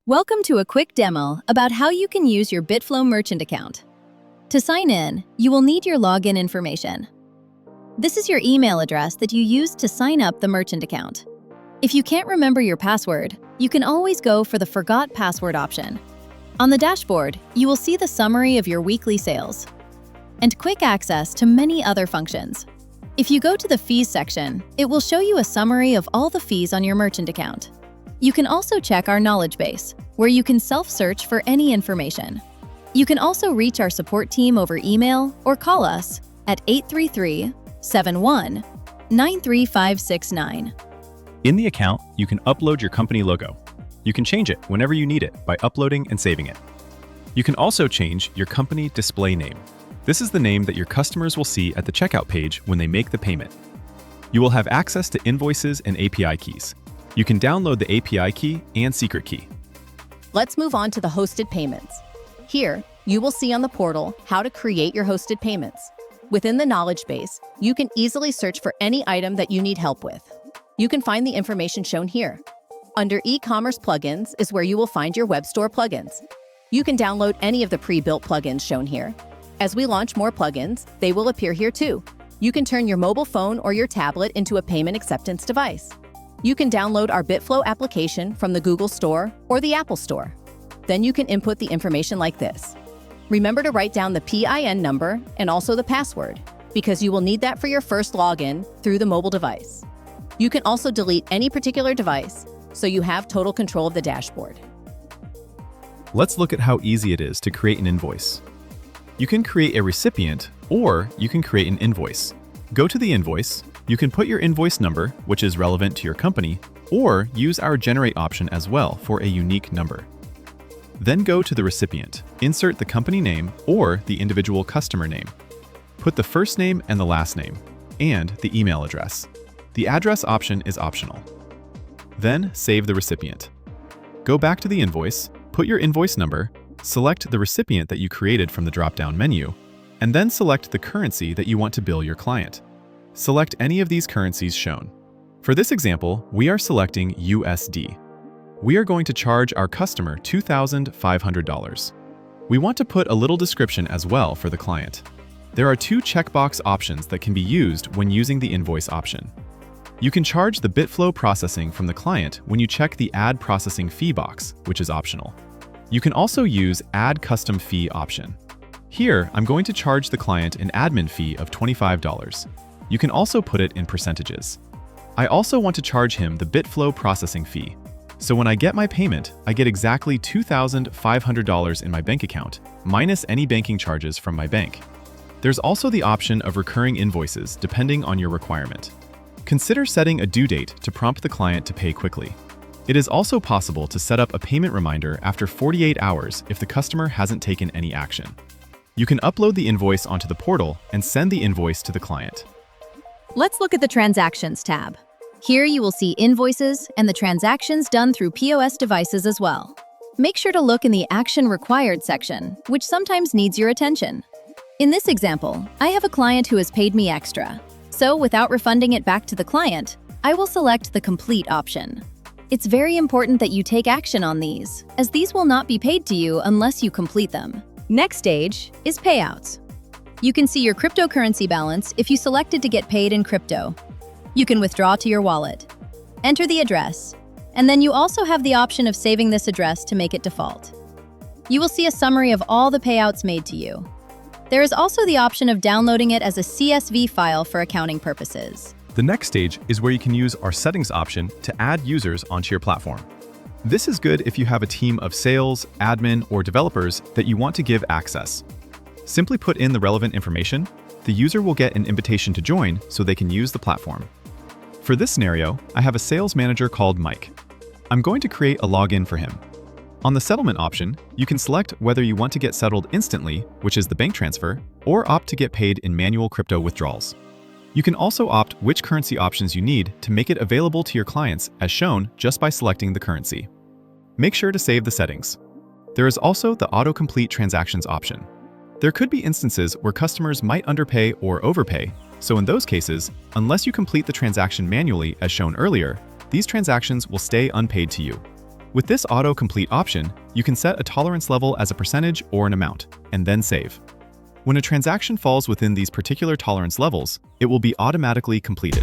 Welcome to a quick demo about how you can use your BitFlow merchant account. To sign in, you will need your login information. This is your email address that you used to sign up the merchant account. If you can't remember your password, you can always go for the Forgot Password option. On the dashboard, you will see the summary of your weekly sales and quick access to many other functions. If you go to the Fees section, it will show you a summary of all the fees on your merchant account. You can also check our knowledge base, where you can self-search for any information. You can also reach our support team over email or call us at 833-71-93569. In the account, you can upload your company logo. You can change it whenever you need it by uploading and saving it. You can also change your company display name. This is the name that your customers will see at the checkout page when they make the payment. You will have access to invoices and API keys. You can download the API key and secret key. Let's move on to the hosted payments. Here, you will see on the portal how to create your hosted payments. Within the knowledge base, you can easily search for any item that you need help with. You can find the information shown here. Under e-commerce plugins is where you will find your web store plugins. You can download any of the pre-built plugins shown here. As we launch more plugins, they will appear here too. You can turn your mobile phone or your tablet into a payment acceptance device. You can download our BitFlow application from the Google Store or the Apple Store. Then you can input the information like this. Remember to write down the PIN number and also the password, because you will need that for your first login through the mobile device. You can also delete any particular device, so you have total control of the dashboard. Let's look at how easy it is to create an invoice. You can create a recipient, or you can create an invoice. Go to the invoice. You can put your invoice number, which is relevant to your company, or use our generate option as well for a unique number. Then go to the recipient. Insert the company name or the individual customer name. Put the first name and the last name, and the email address. The address option is optional. Then save the recipient. Go back to the invoice, put your invoice number, select the recipient that you created from the drop-down menu, and then select the currency that you want to bill your client. Select any of these currencies shown. For this example, we are selecting USD. We are going to charge our customer $2,500. We want to put a little description as well for the client. There are two checkbox options that can be used when using the invoice option. You can charge the BitFlow processing from the client when you check the Add Processing Fee box, which is optional. You can also use Add Custom Fee option. Here, I'm going to charge the client an admin fee of $25. You can also put it in percentages. I also want to charge him the BitFlow processing fee. So when I get my payment, I get exactly $2,500 in my bank account, minus any banking charges from my bank. There's also the option of recurring invoices depending on your requirement. Consider setting a due date to prompt the client to pay quickly. It is also possible to set up a payment reminder after 48 hours if the customer hasn't taken any action. You can upload the invoice onto the portal and send the invoice to the client. Let's look at the Transactions tab. Here you will see invoices and the transactions done through POS devices as well. Make sure to look in the Action Required section, which sometimes needs your attention. In this example, I have a client who has paid me extra. So without refunding it back to the client, I will select the Complete option. It's very important that you take action on these, as these will not be paid to you unless you complete them. Next stage is Payouts. You can see your cryptocurrency balance if you selected to get paid in crypto. You can withdraw to your wallet. Enter the address, and then you also have the option of saving this address to make it default. You will see a summary of all the payouts made to you. There is also the option of downloading it as a CSV file for accounting purposes. The next stage is where you can use our settings option to add users onto your platform. This is good if you have a team of sales, admin, or developers that you want to give access. Simply put in the relevant information. The user will get an invitation to join so they can use the platform. For this scenario, I have a sales manager called Mike. I'm going to create a login for him. On the settlement option, you can select whether you want to get settled instantly, which is the bank transfer, or opt to get paid in manual crypto withdrawals. You can also opt which currency options you need to make it available to your clients as shown just by selecting the currency. Make sure to save the settings. There is also the autocomplete transactions option. There could be instances where customers might underpay or overpay, so in those cases, unless you complete the transaction manually as shown earlier, these transactions will stay unpaid to you. With this auto-complete option, you can set a tolerance level as a percentage or an amount, and then save. When a transaction falls within these particular tolerance levels, it will be automatically completed.